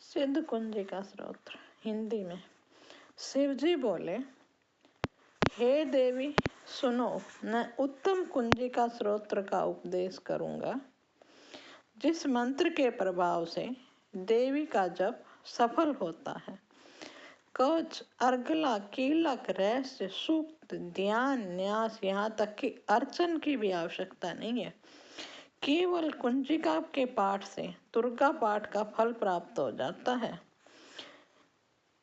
सिद्ध कुंजिका स्तोत्र हिंदी में। शिवजी बोले, हे देवी सुनो, मैं उत्तम कुंजिका स्तोत्र का उपदेश करूंगा, जिस मंत्र के प्रभाव से देवी का जप सफल होता है। कवच, अर्गला, कीलक, रहस्य, सूक्त, ध्यान, न्यास, यहाँ तक कि अर्चन की भी आवश्यकता नहीं है। केवल कुंजिका के पाठ से दुर्गा पाठ का फल प्राप्त हो जाता है।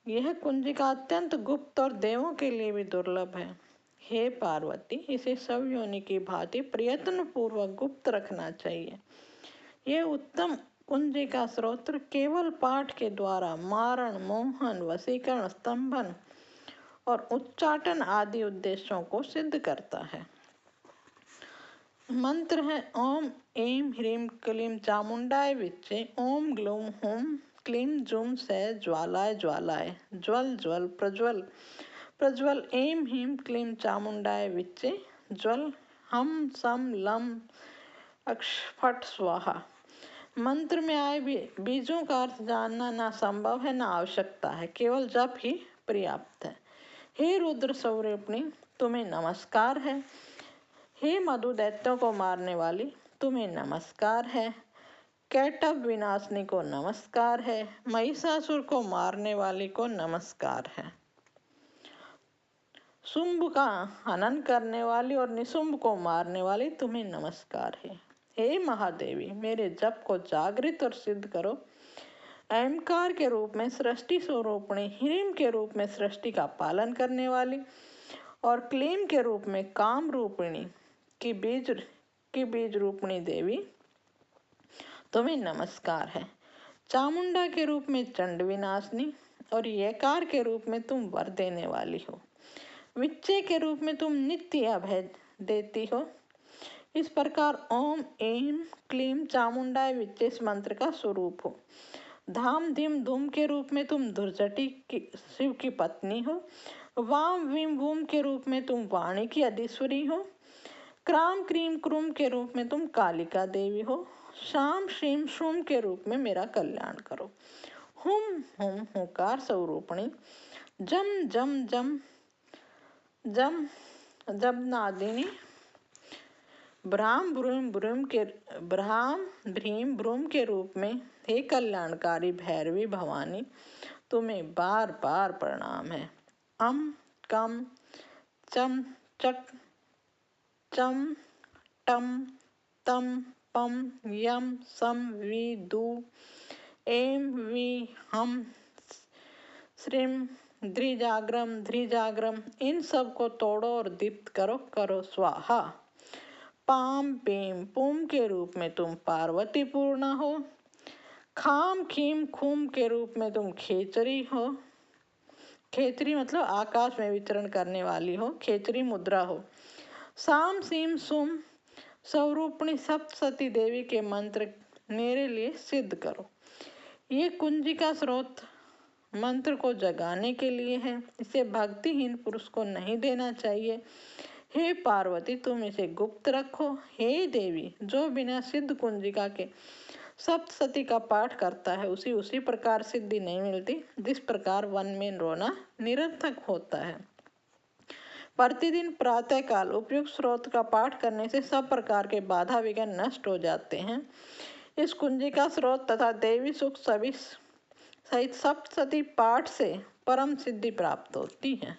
यह कुंजिका अत्यंत गुप्त और देवों के लिए भी दुर्लभ है। हे पार्वती, इसे सब योनि की भांति प्रयत्न पूर्वक गुप्त रखना चाहिए। यह उत्तम कुंजिका स्तोत्र केवल पाठ के द्वारा मारण, मोहन, वशीकरण, स्तंभन और उच्चाटन आदि उद्देश्यों को सिद्ध करता है। मंत्र है ओम ऐं ह्रीं क्लीं चामुंडाय विच्चे, ओम ग्लूम हुम क्लीं जुम से ज्वालाय ज्वालाय, ज्वल ज्वल प्रज्वल प्रज्वल, ऐं ह्रीं क्लीं चामुंडाय विच्चे, ज्वल हम सम लम अक्ष फट स्वाहा। मंत्र में आए बीजों का अर्थ जानना ना संभव है ना आवश्यकता है, केवल जप ही पर्याप्त है। हे रुद्र स्वरूपिणी, तुम्हें नमस्कार है। हे मधु दैत्यों को मारने वाली, तुम्हें नमस्कार है। कैटभ विनाशनी को नमस्कार है। महिषासुर को मारने वाली को नमस्कार है। शुंभ का हनन करने वाली और निशुंभ को मारने वाली, तुम्हें नमस्कार है। हे महादेवी, मेरे जप को जागृत और सिद्ध करो। अहंकार के रूप में सृष्टि स्वरूपिणी, ह्रीं के रूप में सृष्टि का पालन करने वाली और क्लीं के रूप में काम रूपिणी की बीज रूपिणी देवी, तुम्हें नमस्कार है। चामुंडा के रूप में चंड विनाशनी और यकार के रूप में तुम वर देने वाली हो। विच्चे के रूप में तुम नित्य अभय देती हो। इस प्रकार ओम ऐं क्लीं चामुंडाय विच्चे इस मंत्र का स्वरूप हो। धाम धीम धूम के रूप में तुम दुर्जटी शिव की पत्नी हो। वाम वीम वूम के रूप में तुम वाणी की अधीश्वरी हो। क्राम क्रीम क्रूम के रूप में तुम कालिका देवी हो। शाम श्रीम शुम के रूप में मेरा कल्याण करो। हुम हुम हुकार स्वरूपिणी, जम जम जम जम जबनादिनी, ब्राह्म भ्रीम ब्रूम के रूप में हे कल्याणकारी भैरवी भवानी, तुम्हें बार बार प्रणाम है। अम कम चम चक चम टम तम पम यम सम वी दू, ऐं वी हम श्रीम धृजाग्रम, इन सब को तोड़ो और दीप्त करो स्वाहा। पाम पीम पुम के रूप में तुम पार्वती पूर्णा हो। खाम खीम खूम के रूप में तुम खेचरी हो। खेचरी मतलब आकाश में विचरण करने वाली हो, खेचरी मुद्रा हो। साम सीम सुम स्वरूपिणी सप्तसती देवी के मंत्र मेरे लिए सिद्ध करो। ये कुंजिका स्तोत्र मंत्र को जगाने के लिए है, इसे भक्तिहीन पुरुष को नहीं देना चाहिए। हे पार्वती, तुम इसे गुप्त रखो। हे देवी, जो बिना सिद्ध कुंजिका के सप्तसती का पाठ करता है उसी प्रकार सिद्धि नहीं मिलती, जिस प्रकार वन में रोना निरर्थक होता है। प्रतिदिन प्रातः काल उपयुक्त स्रोत का पाठ करने से सब प्रकार के बाधा विघ्न नष्ट हो जाते हैं। इस कुंजिका स्रोत तथा देवी सुख सभी सहित सप्तसती पाठ से परम सिद्धि प्राप्त होती है।